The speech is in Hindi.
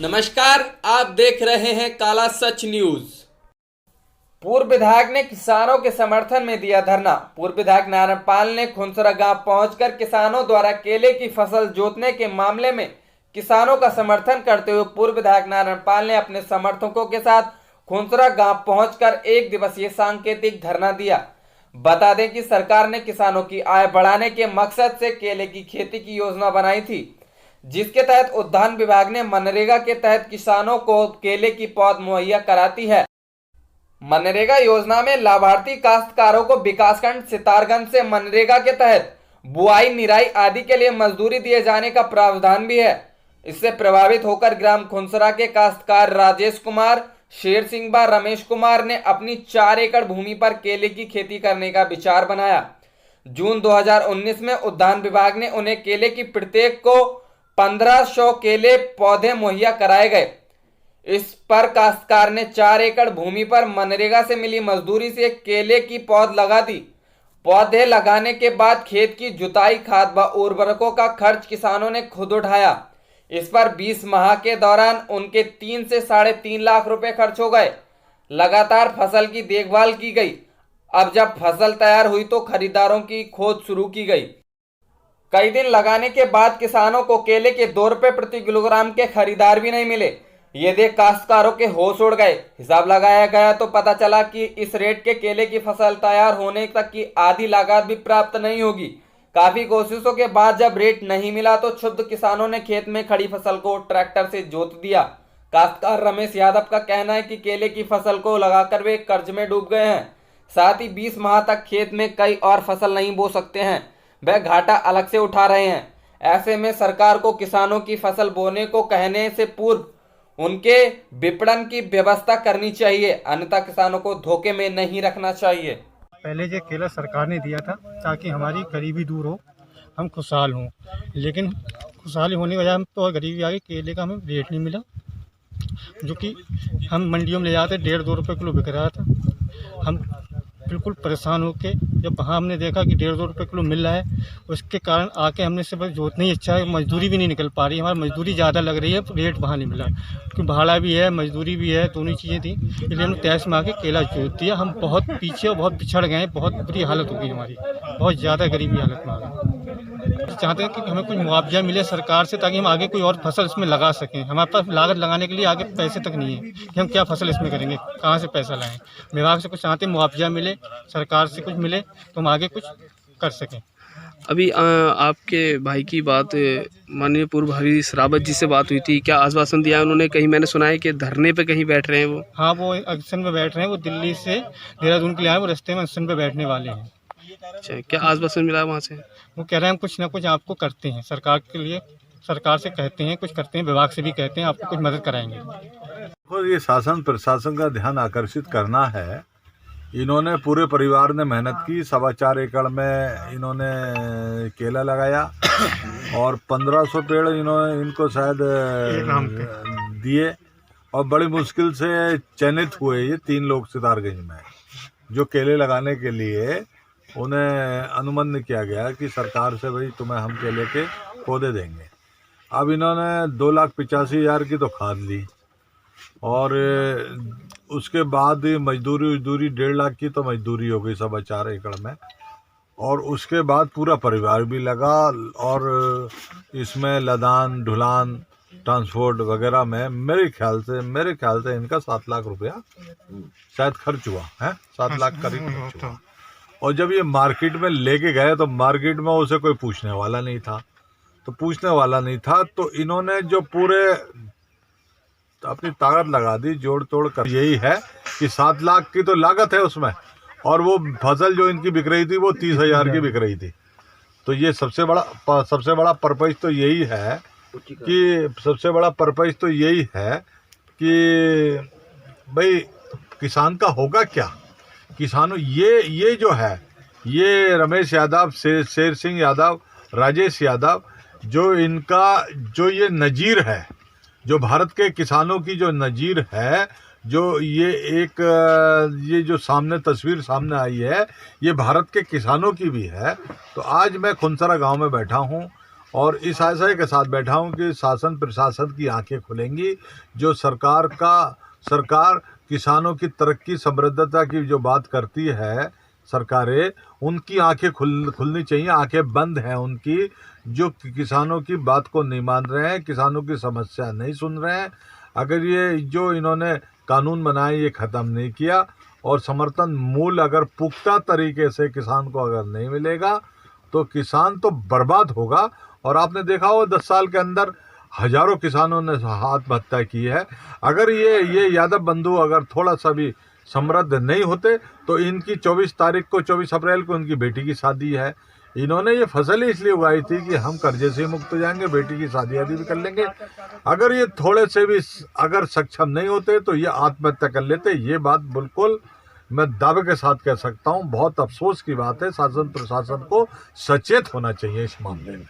नमस्कार, आप देख रहे हैं काला सच न्यूज। पूर्व विधायक ने किसानों के समर्थन में दिया धरना। पूर्व विधायक नारायण पाल ने खुनसरा गांव पहुंचकर किसानों द्वारा केले की फसल जोतने के मामले में किसानों का समर्थन करते हुए पूर्व विधायक नारायण पाल ने अपने समर्थकों के साथ खुनसरा गांव पहुंचकर एक दिवसीय सांकेतिक धरना दिया। बता दें कि सरकार ने किसानों की आय बढ़ाने के मकसद से केले की खेती की योजना बनाई थी, जिसके तहत उद्यान विभाग ने मनरेगा के तहत किसानों को केले की पौध मुहैया कराती है। मनरेगा योजना में लाभार्थी काश्तकारों को विकासखंड सितारगंज से मनरेगा के तहत बुआई, निराई आदि के लिए मजदूरी दिए जाने का प्रावधान भी है। इससे प्रभावित होकर ग्राम खुनसरा के काश्तकार राजेश कुमार, शेर सिंह व रमेश कुमार ने अपनी 4 एकड़ भूमि पर केले की खेती करने का विचार बनाया। जून 2019 में उद्यान विभाग ने उन्हें केले की प्रत्येक को 1500 केले पौधे मुहैया कराए गए। इस पर काश्तकार ने 4 एकड़ भूमि पर मनरेगा से मिली मजदूरी से केले की पौध लगा दी। पौधे लगाने के बाद खेत की जुताई, खाद व उर्वरकों का खर्च किसानों ने खुद उठाया। इस पर 20 माह के दौरान उनके 3 से 3.5 लाख रुपए खर्च हो गए। लगातार फसल की देखभाल की गई। अब जब फसल तैयार हुई तो खरीदारों की खोज शुरू की गई। कई दिन लगाने के बाद किसानों को केले के 2 रुपए प्रति किलोग्राम के खरीदार भी नहीं मिले। ये देख काश्तकारों के होश उड़ गए। हिसाब लगाया गया तो पता चला कि इस रेट के केले की फसल तैयार होने तक की आधी लागत भी प्राप्त नहीं होगी। काफी कोशिशों के बाद जब रेट नहीं मिला तो क्षुब्ध किसानों ने खेत में खड़ी फसल को ट्रैक्टर से जोत दिया। काश्तकार रमेश यादव का कहना है कि केले की फसल को लगाकर वे कर्ज में डूब गए हैं। साथ ही 20 माह तक खेत में कई और फसल नहीं बो सकते हैं। वह घाटा अलग से उठा रहे हैं। ऐसे में सरकार को किसानों की फसल बोने को कहने से पूर्व उनके विपणन की व्यवस्था करनी चाहिए, अन्यथा किसानों को धोखे में नहीं रखना चाहिए। पहले ये केला सरकार ने दिया था ताकि हमारी गरीबी दूर हो, हम खुशहाल हों। लेकिन खुशहाली होने की वजह हम तो गरीबी आ गई। केले का हमें रेट नहीं मिला, जो कि हम मंडियों में ले जाते 1.5-2 रुपये किलो बिक रहा था। हम बिल्कुल परेशान होके जब वहाँ हमने देखा कि 1.5-2 रुपये किलो मिल रहा है, उसके कारण आके हमने से बस जोतना ही अच्छा है। मजदूरी भी नहीं निकल पा रही, हमारी मजदूरी ज़्यादा लग रही है, रेट वहाँ नहीं मिला क्योंकि भाड़ा भी है, मजदूरी भी है, दोनों चीज़ें थी। इसलिए हमने तैस में आके केला जोत दिया। हम बहुत पीछे और बहुत पिछड़ गए हैं, बहुत बुरी हालत हो गई हमारी, बहुत ज़्यादा गरीबी हालत में आ गई। चाहते हैं कि हमें कुछ मुआवजा मिले सरकार से ताकि हम आगे कोई और फसल इसमें लगा सकें। हमारे पास लागत लगाने के लिए आगे पैसे तक नहीं है कि हम क्या फसल इसमें करेंगे, कहाँ से पैसा लाएं। विभाग से कुछ चाहते हैं मुआवजा मिले, सरकार से कुछ मिले तो हम आगे कुछ कर सकें। अभी आपके भाई की बात माननीय पूर्व हरीश रावत जी से बात हुई थी, क्या आश्वासन दिया उन्होंने? कहीं मैंने सुना है कि धरने पे कहीं बैठ रहे हैं वो। हाँ, वो एक्शन पे बैठ रहे हैं। वो दिल्ली से देहरादून के लिए आए, वो रास्ते में एक्शन पे बैठने वाले हैं। अच्छा, क्या आश्वासन मिला वहाँ से? वो कह रहे हैं हम कुछ ना कुछ आपको करते हैं, सरकार के लिए, सरकार से कहते हैं कुछ करते हैं, विभाग से भी कहते हैं आपको कुछ मदद कराएंगे। और ये शासन प्रशासन का ध्यान आकर्षित करना है। इन्होंने पूरे परिवार ने मेहनत की। 4.25 एकड़ में इन्होंने केला लगाया और 1500 पेड़ इनको शायद दिए और बड़ी मुश्किल से चयनित हुए ये 3 लोग सितारगंज में, जो केले लगाने के लिए उन्हें अनुमति किया गया कि सरकार से भाई तुम्हें हम केले के पौधे देंगे। अब इन्होंने 2,85,000 की तो खाद ली और उसके बाद मजदूरी 1.5 लाख की तो मजदूरी हो गई 4.25 एकड़ में। और उसके बाद पूरा परिवार भी लगा और इसमें लदान ढुलान ट्रांसपोर्ट वगैरह में मेरे ख्याल से इनका 7 लाख रुपया शायद खर्च हुआ है। 7 लाख करीब खर्च हुआ। और जब ये मार्केट में लेके गए तो मार्केट में उसे कोई पूछने वाला नहीं था, तो इन्होंने जो पूरे अपनी ताकत लगा दी, जोड़ तोड़ कर। यही है कि 7 लाख की तो लागत है उसमें, और वो फसल जो इनकी बिक रही थी वो 30,000 की बिक रही थी। तो ये सबसे बड़ा पर्पज तो यही है कि भाई किसान का होगा क्या। किसानों ये जो है, ये रमेश यादव, शेर सिंह यादव, राजेश यादव, जो ये नजीर है, जो भारत के किसानों की जो नजीर है, जो ये जो तस्वीर सामने आई है, ये भारत के किसानों की भी है। तो आज मैं खुनसरा गांव में बैठा हूं और इस आशय के साथ बैठा हूँ कि शासन प्रशासन की आंखें खुलेंगी। जो सरकार किसानों की तरक्की समृद्धता की जो बात करती है सरकारें, उनकी आंखें खुलनी चाहिए। आंखें बंद हैं उनकी, जो किसानों की बात को नहीं मान रहे हैं, किसानों की समस्या नहीं सुन रहे हैं। अगर ये जो इन्होंने कानून बनाए ये ख़त्म नहीं किया और समर्थन मूल्य अगर पुख्ता तरीके से किसान को अगर नहीं मिलेगा तो किसान तो बर्बाद होगा। और आपने देखा हो 10 साल के अंदर हजारों किसानों ने आत्महत्या की है। अगर ये यादव बंधु अगर थोड़ा सा भी समृद्ध नहीं होते तो इनकी 24 अप्रैल को इनकी बेटी की शादी है। इन्होंने ये फसल इसलिए उगाई थी कि हम कर्जे से मुक्त हो जाएंगे, बेटी की शादी आदि भी कर लेंगे। अगर ये थोड़े से भी अगर सक्षम नहीं होते तो ये आत्महत्या कर लेते। ये बात बिल्कुल मैं दावे के साथ कह सकता हूँ। बहुत अफसोस की बात है। शासन प्रशासन को सचेत होना चाहिए इस मामले में।